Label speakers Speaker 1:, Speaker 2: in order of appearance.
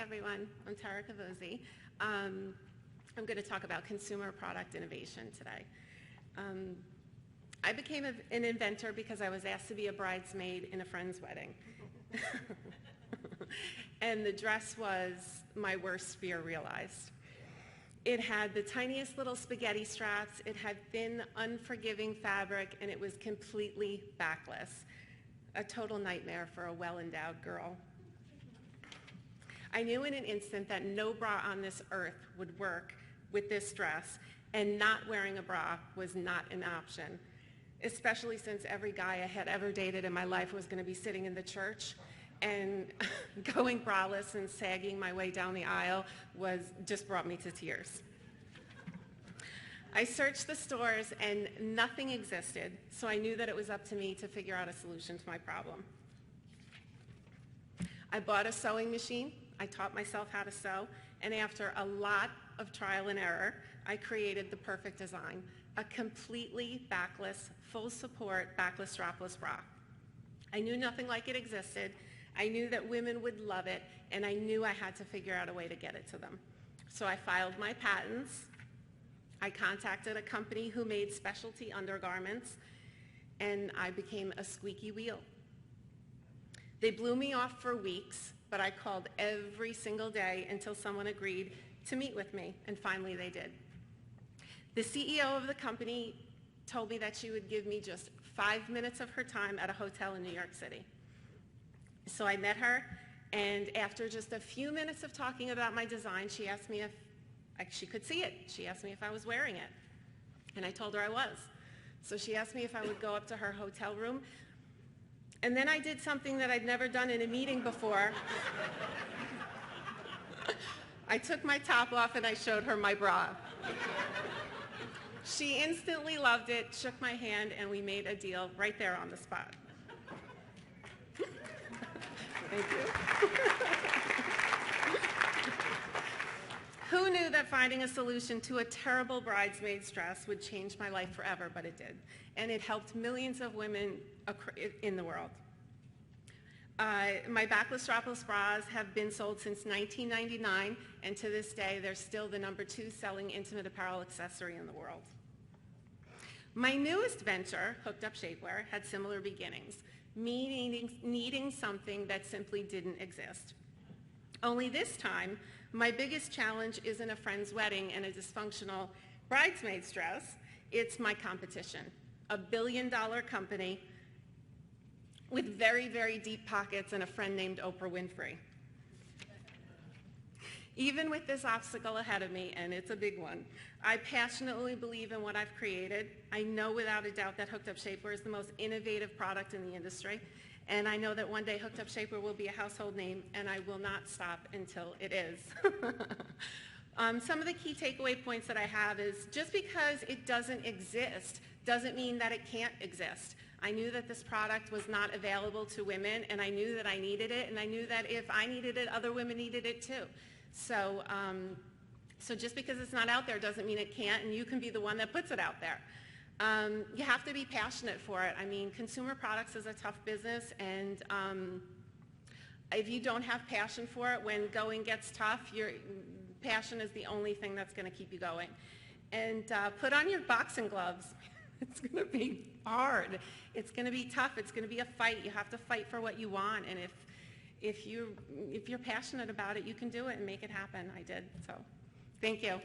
Speaker 1: everyone. I'm Tara Cavosier. I'm going to talk about consumer product innovation today. I became an inventor because I was asked to be a bridesmaid in a friend's wedding. And the dress was my worst fear realized. It had the tiniest little spaghetti straps, it had thin, unforgiving fabric, and it was completely backless. A total nightmare for a well-endowed girl. I knew in an instant that no bra on this earth would work with this dress, and not wearing a bra was not an option, especially since every guy I had ever dated in my life was going to be sitting in the church, and going braless and sagging my way down the aisle just brought me to tears. I searched the stores and nothing existed, so I knew that it was up to me to figure out a solution to my problem. I bought a sewing machine, I taught myself how to sew, and after a lot of trial and error, I created the perfect design, a completely backless, full support, backless strapless bra. I knew nothing like it existed, I knew that women would love it, and I knew I had to figure out a way to get it to them. So I filed my patents, I contacted a company who made specialty undergarments, and I became a squeaky wheel. They blew me off for weeks, but I called every single day until someone agreed to meet with me, and finally they did. The CEO of the company told me that she would give me just 5 minutes of her time at a hotel in New York City. So I met her, and after just a few minutes of talking about my design, she asked me if she could see it. She asked me if I was wearing it, and I told her I was. So she asked me if I would go up to her hotel room, and then I did something that I'd never done in a meeting before. I took my top off and I showed her my bra. She instantly loved it, shook my hand, and we made a deal right there on the spot. Thank you. Who knew that finding a solution to a terrible bridesmaid's dress would change my life forever, but it did. And it helped millions of women in the world. My backless strapless bras have been sold since 1999, and to this day, they're still the #2 selling intimate apparel accessory in the world. My newest venture, Hooked Up Shapewear, had similar beginnings, me needing something that simply didn't exist. Only this time, my biggest challenge isn't a friend's wedding and a dysfunctional bridesmaid's dress, it's my competition, a billion-dollar company with very, very deep pockets and a friend named Oprah Winfrey. Even with this obstacle ahead of me, and it's a big one, I passionately believe in what I've created. I know without a doubt that Hooked Up Shapewear is the most innovative product in the industry, and I know that one day Hooked Up Shapewear will be a household name, and I will not stop until it is. Some of the key takeaway points that I have is just because it doesn't exist doesn't mean that it can't exist. I knew that this product was not available to women, and I knew that I needed it, and I knew that if I needed it, other women needed it too. So just because it's not out there doesn't mean it can't, and you can be the one that puts it out there. You have to be passionate for it. I mean, consumer products is a tough business, and if you don't have passion for it, when going gets tough, passion is the only thing that's going to keep you going. And put on your boxing gloves. It's going to be hard. It's going to be tough. It's going to be a fight. You have to fight for what you want, and if you're passionate about it, you can do it and make it happen. I did, so thank you.